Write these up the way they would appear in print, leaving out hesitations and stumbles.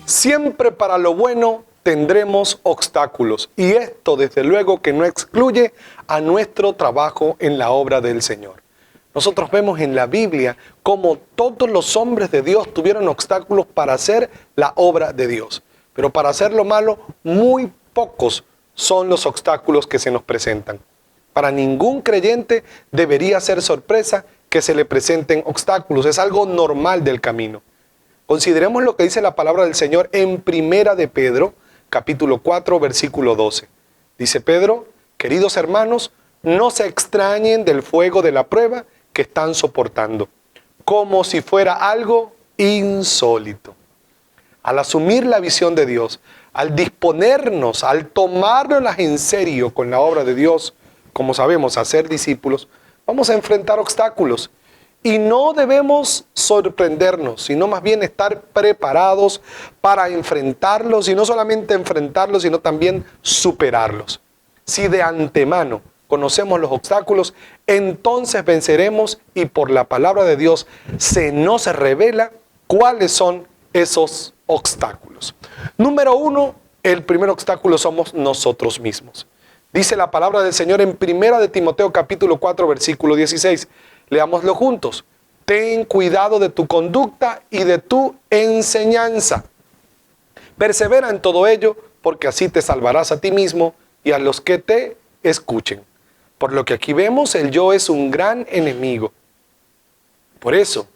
Siempre para lo bueno tendremos obstáculos, y esto desde luego que no excluye a nuestro trabajo en la obra del Señor. Nosotros vemos en la Biblia cómo todos los hombres de Dios tuvieron obstáculos para hacer la obra de Dios. Pero para hacer lo malo, muy pocos son los obstáculos que se nos presentan. Para ningún creyente debería ser sorpresa que se le presenten obstáculos. Es algo normal del camino. Consideremos lo que dice la palabra del Señor en Primera de Pedro, capítulo 4, versículo 12. Dice Pedro: queridos hermanos, no se extrañen del fuego de la prueba que están soportando, como si fuera algo insólito. Al asumir la visión de Dios, al disponernos, al tomárnoslas en serio con la obra de Dios, como sabemos, a ser discípulos, vamos a enfrentar obstáculos. Y no debemos sorprendernos, sino más bien estar preparados para enfrentarlos, y no solamente enfrentarlos, sino también superarlos. Si de antemano conocemos los obstáculos, entonces venceremos, y por la palabra de Dios se nos revela cuáles son esos obstáculos. Número 1, el primer obstáculo somos nosotros mismos. Dice la palabra del Señor en Primera de Timoteo capítulo 4 versículo 16. Leámoslo juntos. Ten cuidado de tu conducta y de tu enseñanza. Persevera en todo ello, porque así te salvarás a ti mismo y a los que te escuchen. Por lo que aquí vemos, el yo es un gran enemigo. Por eso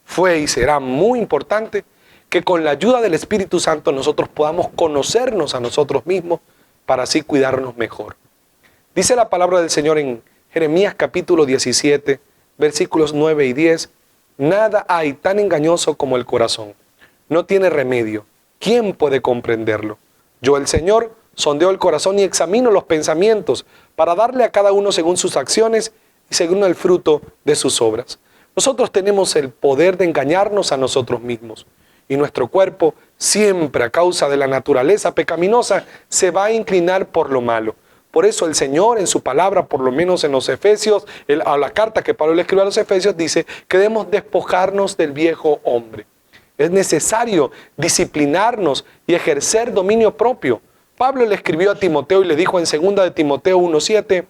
fue y será muy importante que con la ayuda del Espíritu Santo nosotros podamos conocernos a nosotros mismos para así cuidarnos mejor. Dice la palabra del Señor en Jeremías capítulo 17, versículos 9 y 10. Nada hay tan engañoso como el corazón. No tiene remedio. ¿Quién puede comprenderlo? Yo, el Señor, sondeo el corazón y examino los pensamientos para darle a cada uno según sus acciones y según el fruto de sus obras. Nosotros tenemos el poder de engañarnos a nosotros mismos. Y nuestro cuerpo, siempre a causa de la naturaleza pecaminosa, se va a inclinar por lo malo. Por eso el Señor en su palabra, por lo menos en los Efesios, a la carta que Pablo le escribió a los Efesios, dice que debemos despojarnos del viejo hombre. Es necesario disciplinarnos y ejercer dominio propio. Pablo le escribió a Timoteo y le dijo en 2 de Timoteo 1:7,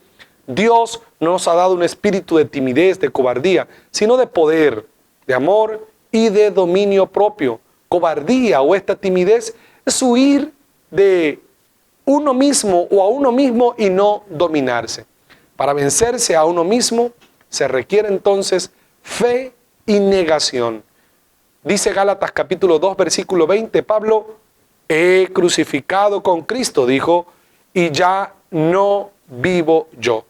Dios no nos ha dado un espíritu de timidez, de cobardía, sino de poder, de amor y de dominio propio. Cobardía o esta timidez es huir de uno mismo o a uno mismo y no dominarse. Para vencerse a uno mismo se requiere entonces fe y negación. Dice Gálatas capítulo 2 versículo 20, Pablo: he crucificado con Cristo, dijo, y ya no vivo yo,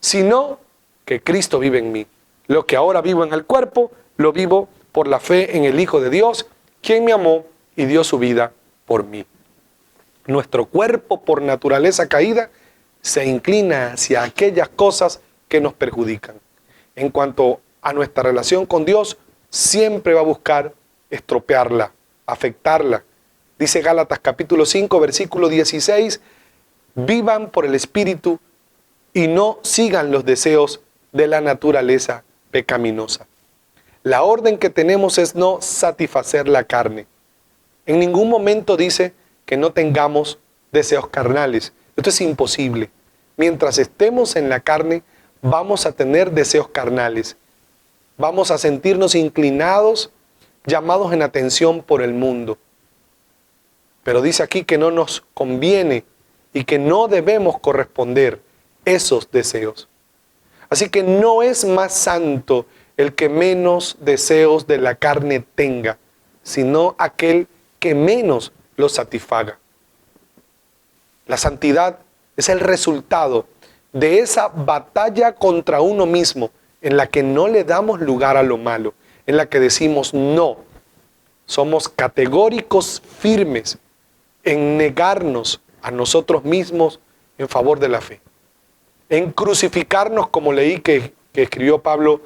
sino que Cristo vive en mí. Lo que ahora vivo en el cuerpo, lo vivo por la fe en el Hijo de Dios, quien me amó y dio su vida por mí. Nuestro cuerpo, por naturaleza caída, se inclina hacia aquellas cosas que nos perjudican. En cuanto a nuestra relación con Dios, siempre va a buscar estropearla, afectarla. Dice Gálatas capítulo 5, versículo 16, vivan por el Espíritu y no sigan los deseos de la naturaleza pecaminosa. La orden que tenemos es no satisfacer la carne. En ningún momento dice que no tengamos deseos carnales. Esto es imposible. Mientras estemos en la carne, vamos a tener deseos carnales. Vamos a sentirnos inclinados, llamados en atención por el mundo. Pero dice aquí que no nos conviene y que no debemos corresponder esos deseos. Así que no es más santo el que menos deseos de la carne tenga, sino aquel que menos los satisfaga. La santidad es el resultado de esa batalla contra uno mismo, en la que no le damos lugar a lo malo, en la que decimos no. Somos categóricos, firmes en negarnos a nosotros mismos en favor de la fe. En crucificarnos, como leí que escribió Pablo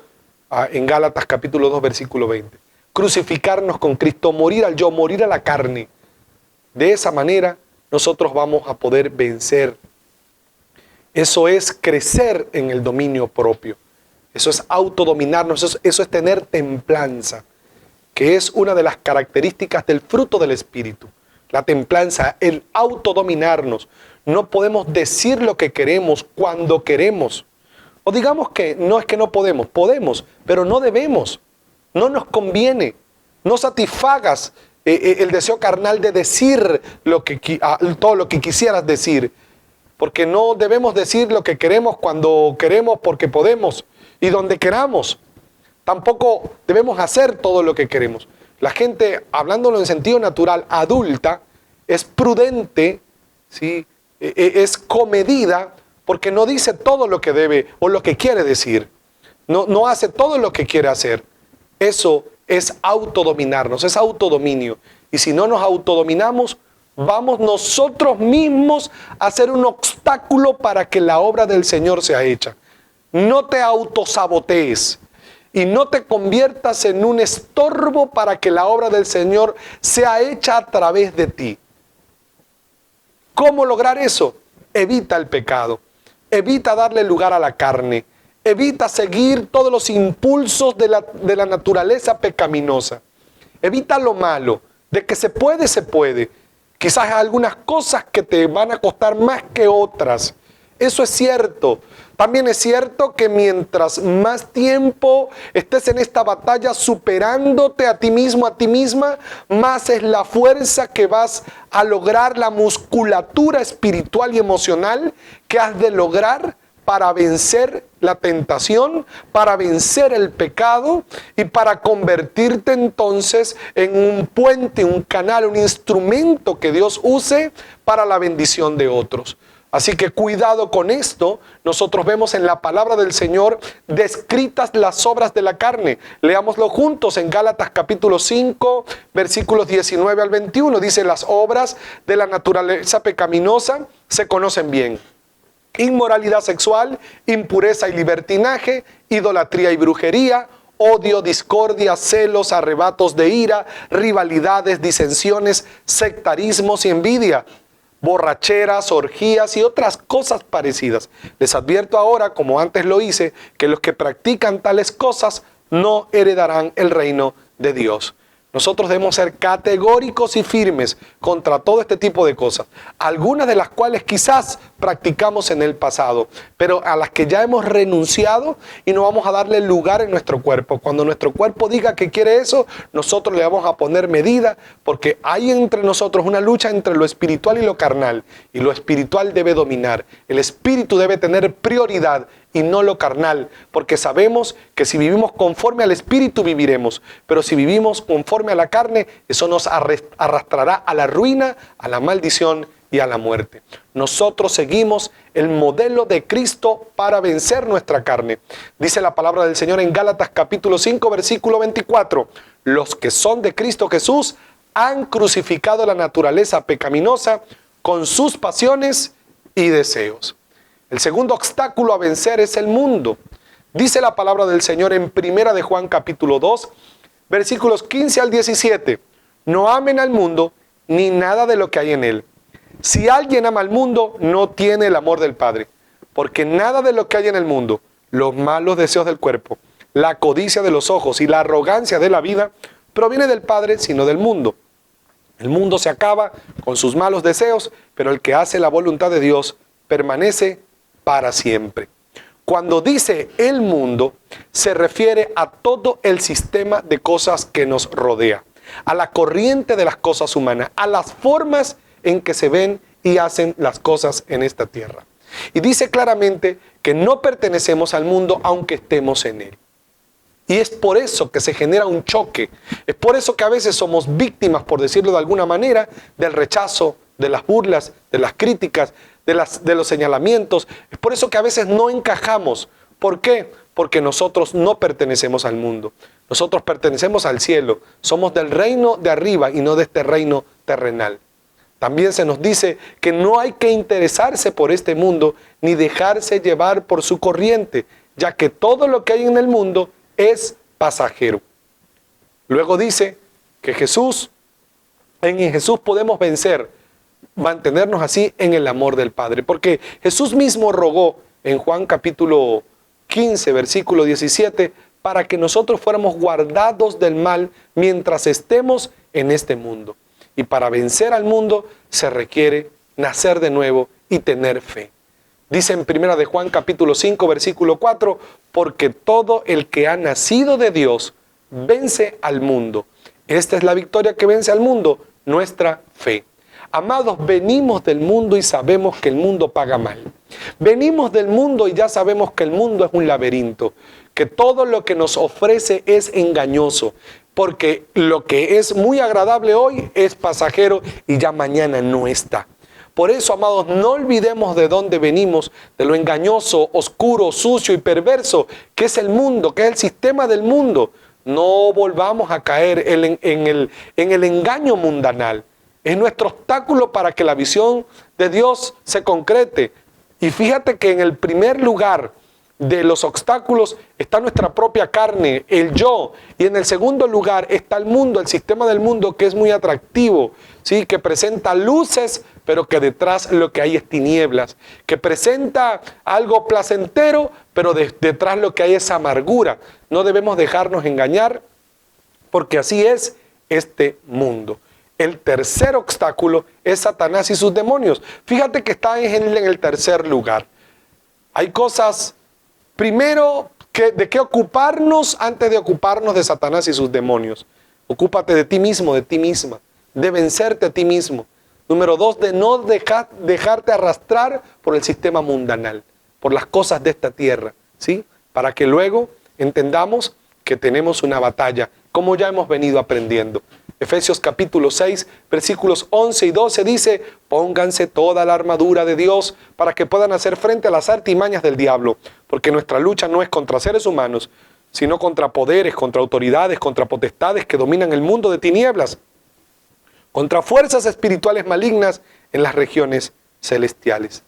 en Gálatas capítulo 2, versículo 20. Crucificarnos con Cristo, morir al yo, morir a la carne. De esa manera nosotros vamos a poder vencer. Eso es crecer en el dominio propio. Eso es autodominarnos, eso es tener templanza. que es una de las características del fruto del Espíritu. La templanza, el autodominarnos. No podemos decir lo que queremos cuando queremos. O digamos que no es que no podemos, pero no debemos. No nos conviene. No satisfagas el deseo carnal de decir todo lo que quisieras decir. Porque no debemos decir lo que queremos cuando queremos porque podemos y donde queramos. Tampoco debemos hacer todo lo que queremos. La gente, hablándolo en sentido natural, adulta, es prudente, ¿sí? Es comedida, porque no dice todo lo que debe o lo que quiere decir. No hace todo lo que quiere hacer. Eso es autodominarnos, es autodominio. Y si no nos autodominamos, vamos nosotros mismos a ser un obstáculo para que la obra del Señor sea hecha. No te autosabotees y no te conviertas en un estorbo para que la obra del Señor sea hecha a través de ti. ¿Cómo lograr eso? Evita el pecado, evita darle lugar a la carne, evita seguir todos los impulsos de la naturaleza pecaminosa. Evita lo malo, de que se puede, se puede. Quizás hay algunas cosas que te van a costar más que otras. Eso es cierto. También es cierto que mientras más tiempo estés en esta batalla superándote a ti mismo, a ti misma, más es la fuerza que vas a lograr, la musculatura espiritual y emocional que has de lograr para vencer la tentación, para vencer el pecado y para convertirte entonces en un puente, un canal, un instrumento que Dios use para la bendición de otros. Así que cuidado con esto. Nosotros vemos en la palabra del Señor descritas las obras de la carne. Leámoslo juntos en Gálatas capítulo 5, versículos 19 al 21. Dice: las obras de la naturaleza pecaminosa se conocen bien: inmoralidad sexual, impureza y libertinaje, idolatría y brujería, odio, discordia, celos, arrebatos de ira, rivalidades, disensiones, sectarismos y envidia, borracheras, orgías y otras cosas parecidas. Les advierto ahora, como antes lo hice, que los que practican tales cosas no heredarán el reino de Dios. Nosotros debemos ser categóricos y firmes contra todo este tipo de cosas, algunas de las cuales quizás practicamos en el pasado, pero a las que ya hemos renunciado y no vamos a darle lugar en nuestro cuerpo. Cuando nuestro cuerpo diga que quiere eso, nosotros le vamos a poner medida, porque hay entre nosotros una lucha entre lo espiritual y lo carnal, y lo espiritual debe dominar. El espíritu debe tener prioridad y no lo carnal, porque sabemos que si vivimos conforme al espíritu viviremos, pero si vivimos conforme a la carne, eso nos arrastrará a la ruina, a la maldición y a la muerte. Nosotros seguimos el modelo de Cristo para vencer nuestra carne. Dice la palabra del Señor en Gálatas capítulo 5, versículo 24: los que son de Cristo Jesús han crucificado la naturaleza pecaminosa con sus pasiones y deseos. El segundo obstáculo a vencer es el mundo. Dice la palabra del Señor en Primera de Juan capítulo 2, versículos 15 al 17. No amen al mundo ni nada de lo que hay en él. Si alguien ama al mundo, no tiene el amor del Padre. Porque nada de lo que hay en el mundo, los malos deseos del cuerpo, la codicia de los ojos y la arrogancia de la vida, proviene del Padre, sino del mundo. El mundo se acaba con sus malos deseos, pero el que hace la voluntad de Dios permanece para siempre. Cuando dice el mundo, se refiere a todo el sistema de cosas que nos rodea, a la corriente de las cosas humanas, a las formas en que se ven y hacen las cosas en esta tierra. Y dice claramente que no pertenecemos al mundo aunque estemos en él. Y es por eso que se genera un choque. Es por eso que a veces somos víctimas, por decirlo de alguna manera, del rechazo, de las burlas, de las críticas, de los señalamientos. Es por eso que a veces no encajamos. ¿Por qué? Porque nosotros no pertenecemos al mundo. Nosotros pertenecemos al cielo. Somos del reino de arriba y no de este reino terrenal. También se nos dice que no hay que interesarse por este mundo ni dejarse llevar por su corriente, ya que todo lo que hay en el mundo es pasajero. Luego dice que en Jesús podemos vencer, mantenernos así en el amor del Padre, porque Jesús mismo rogó en Juan capítulo 15, versículo 17, para que nosotros fuéramos guardados del mal mientras estemos en este mundo. Y para vencer al mundo se requiere nacer de nuevo y tener fe. Dice en 1 de Juan capítulo 5 versículo 4, porque todo el que ha nacido de Dios vence al mundo. Esta es la victoria que vence al mundo, nuestra fe. Amados, venimos del mundo y sabemos que el mundo paga mal. Venimos del mundo y ya sabemos que el mundo es un laberinto, que todo lo que nos ofrece es engañoso, porque lo que es muy agradable hoy es pasajero y ya mañana no está. Por eso, amados, no olvidemos de dónde venimos, de lo engañoso, oscuro, sucio y perverso que es el mundo, que es el sistema del mundo. No volvamos a caer en el engaño mundanal. Es nuestro obstáculo para que la visión de Dios se concrete. Y fíjate que en el primer lugar de los obstáculos está nuestra propia carne, el yo. Y en el segundo lugar está el mundo, el sistema del mundo, que es muy atractivo, ¿sí? Que presenta luces, pero que detrás lo que hay es tinieblas. Que presenta algo placentero, pero detrás lo que hay es amargura. No debemos dejarnos engañar, porque así es este mundo. El tercer obstáculo es Satanás y sus demonios. Fíjate que está en el tercer lugar. Hay cosas, primero, de qué ocuparnos antes de ocuparnos de Satanás y sus demonios. Ocúpate de ti mismo, de ti misma, de vencerte a ti mismo. Número 2, de no dejarte arrastrar por el sistema mundanal, por las cosas de esta tierra, ¿sí? Para que luego entendamos que tenemos una batalla, como ya hemos venido aprendiendo. Efesios capítulo 6, versículos 11 y 12 dice, pónganse toda la armadura de Dios para que puedan hacer frente a las artimañas del diablo, porque nuestra lucha no es contra seres humanos, sino contra poderes, contra autoridades, contra potestades que dominan el mundo de tinieblas, contra fuerzas espirituales malignas en las regiones celestiales.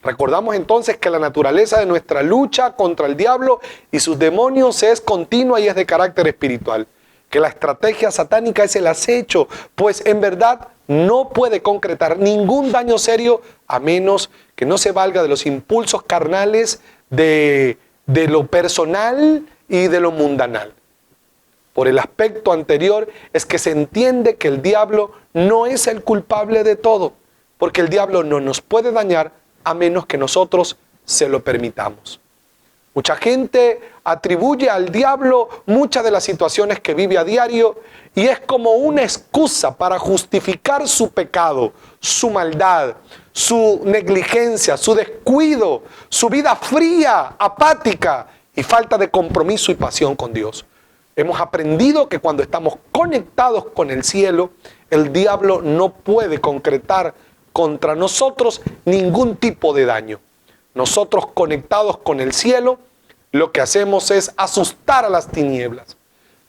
Recordamos entonces que la naturaleza de nuestra lucha contra el diablo y sus demonios es continua y es de carácter espiritual. Que la estrategia satánica es el acecho, pues en verdad no puede concretar ningún daño serio a menos que no se valga de los impulsos carnales, de lo personal y de lo mundanal. Por el aspecto anterior es que se entiende que el diablo no es el culpable de todo, porque el diablo no nos puede dañar a menos que nosotros se lo permitamos. Mucha gente atribuye al diablo muchas de las situaciones que vive a diario y es como una excusa para justificar su pecado, su maldad, su negligencia, su descuido, su vida fría, apática y falta de compromiso y pasión con Dios. Hemos aprendido que cuando estamos conectados con el cielo, el diablo no puede concretar contra nosotros ningún tipo de daño. Nosotros conectados con el cielo, lo que hacemos es asustar a las tinieblas.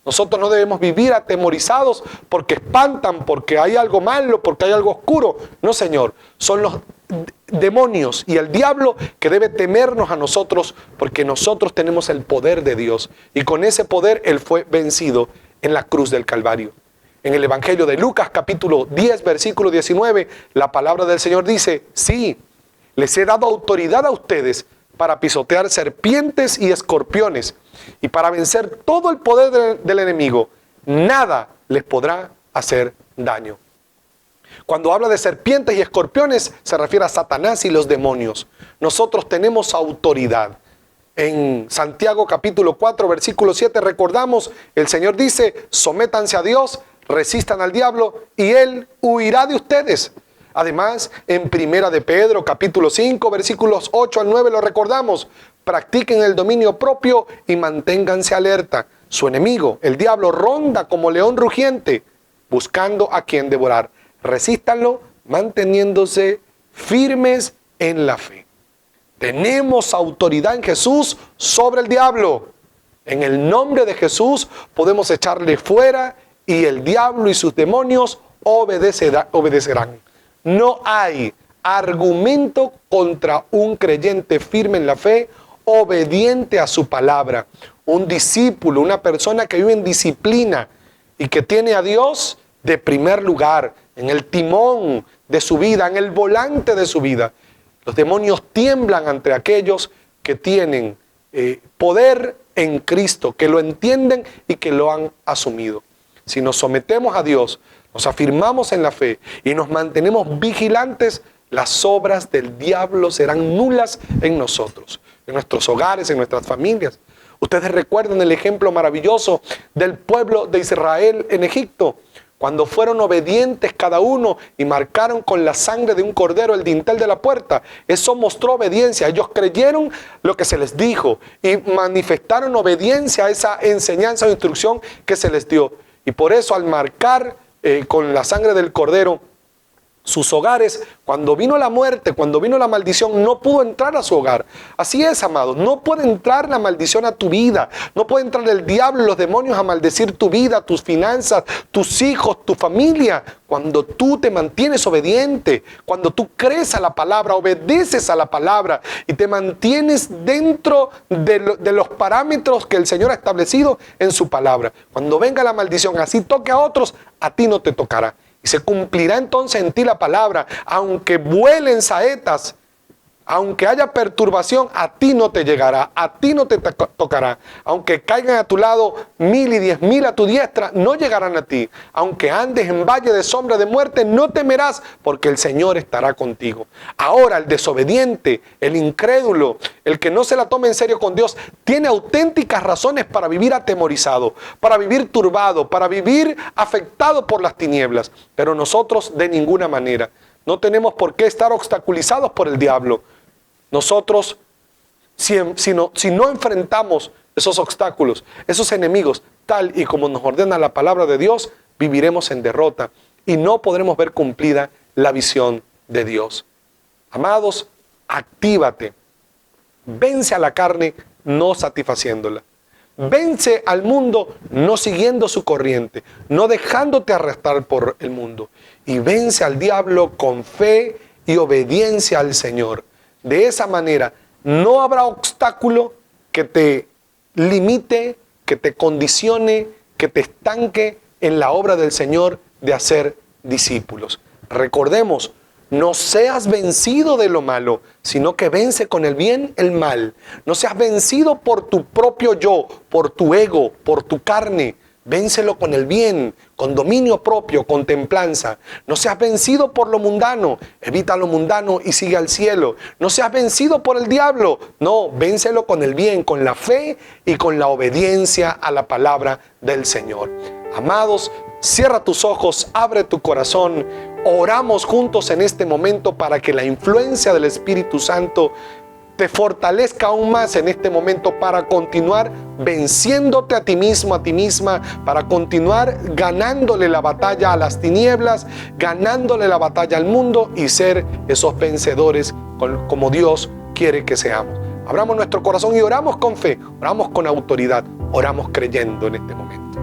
Nosotros no debemos vivir atemorizados porque espantan, porque hay algo malo, porque hay algo oscuro. No, Señor, son los demonios y el diablo que debe temernos a nosotros porque nosotros tenemos el poder de Dios. Y con ese poder Él fue vencido en la cruz del Calvario. En el Evangelio de Lucas, capítulo 10, versículo 19, la palabra del Señor dice, sí, les he dado autoridad a ustedes para pisotear serpientes y escorpiones y para vencer todo el poder del enemigo. Nada les podrá hacer daño. Cuando habla de serpientes y escorpiones, se refiere a Satanás y los demonios. Nosotros tenemos autoridad. En Santiago capítulo 4, versículo 7, recordamos, el Señor dice, sométanse a Dios, resistan al diablo y Él huirá de ustedes. Además, en Primera de Pedro, capítulo 5, versículos 8 al 9, lo recordamos. Practiquen el dominio propio y manténganse alerta. Su enemigo, el diablo, ronda como león rugiente, buscando a quien devorar. Resístanlo, manteniéndose firmes en la fe. Tenemos autoridad en Jesús sobre el diablo. En el nombre de Jesús podemos echarle fuera y el diablo y sus demonios obedecerán. No hay argumento contra un creyente firme en la fe, obediente a su palabra. Un discípulo, una persona que vive en disciplina y que tiene a Dios de primer lugar, en el timón de su vida, en el volante de su vida. Los demonios tiemblan ante aquellos que tienen poder en Cristo, que lo entienden y que lo han asumido. Si nos sometemos a Dios, nos afirmamos en la fe y nos mantenemos vigilantes, las obras del diablo serán nulas en nosotros, en nuestros hogares, en nuestras familias. Ustedes recuerdan el ejemplo maravilloso del pueblo de Israel en Egipto, cuando fueron obedientes cada uno y marcaron con la sangre de un cordero el dintel de la puerta. Eso mostró obediencia. Ellos creyeron lo que se les dijo y manifestaron obediencia a esa enseñanza o instrucción que se les dio. Y por eso, al marcar con la sangre del cordero sus hogares, cuando vino la muerte, cuando vino la maldición, no pudo entrar a su hogar. Así es, amados, no puede entrar la maldición a tu vida, no puede entrar el diablo y los demonios a maldecir tu vida, tus finanzas, tus hijos, tu familia, cuando tú te mantienes obediente, cuando tú crees a la palabra, obedeces a la palabra y te mantienes dentro de los parámetros que el Señor ha establecido en su palabra. Cuando venga la maldición, así toque a otros, a ti no te tocará. Y se cumplirá entonces en ti la palabra, aunque vuelen saetas, aunque haya perturbación, a ti no te llegará, a ti no te tocará. Aunque caigan a tu lado 1000 y 10.000 a tu diestra, no llegarán a ti. Aunque andes en valle de sombra de muerte, no temerás, porque el Señor estará contigo. Ahora el desobediente, el incrédulo, el que no se la toma en serio con Dios, tiene auténticas razones para vivir atemorizado, para vivir turbado, para vivir afectado por las tinieblas. Pero nosotros de ninguna manera. No tenemos por qué estar obstaculizados por el diablo. Nosotros, si no enfrentamos esos obstáculos, esos enemigos, tal y como nos ordena la palabra de Dios, viviremos en derrota y no podremos ver cumplida la visión de Dios. Amados, actívate. Vence a la carne no satisfaciéndola. Vence al mundo no siguiendo su corriente, no dejándote arrastrar por el mundo. Y vence al diablo con fe y obediencia al Señor. De esa manera no habrá obstáculo que te limite, que te condicione, que te estanque en la obra del Señor de hacer discípulos. Recordemos, no seas vencido de lo malo, sino que vence con el bien el mal. No seas vencido por tu propio yo, por tu ego, por tu carne. Véncelo con el bien, con dominio propio, con templanza. No seas vencido por lo mundano, evita lo mundano y sigue al cielo. No seas vencido por el diablo, no, véncelo con el bien, con la fe y con la obediencia a la palabra del Señor. Amados, cierra tus ojos, abre tu corazón. Oramos juntos en este momento para que la influencia del Espíritu Santo te fortalezca aún más en este momento para continuar venciéndote a ti mismo, a ti misma, para continuar ganándole la batalla a las tinieblas, ganándole la batalla al mundo y ser esos vencedores como Dios quiere que seamos. Abramos nuestro corazón y oramos con fe, oramos con autoridad, oramos creyendo en este momento.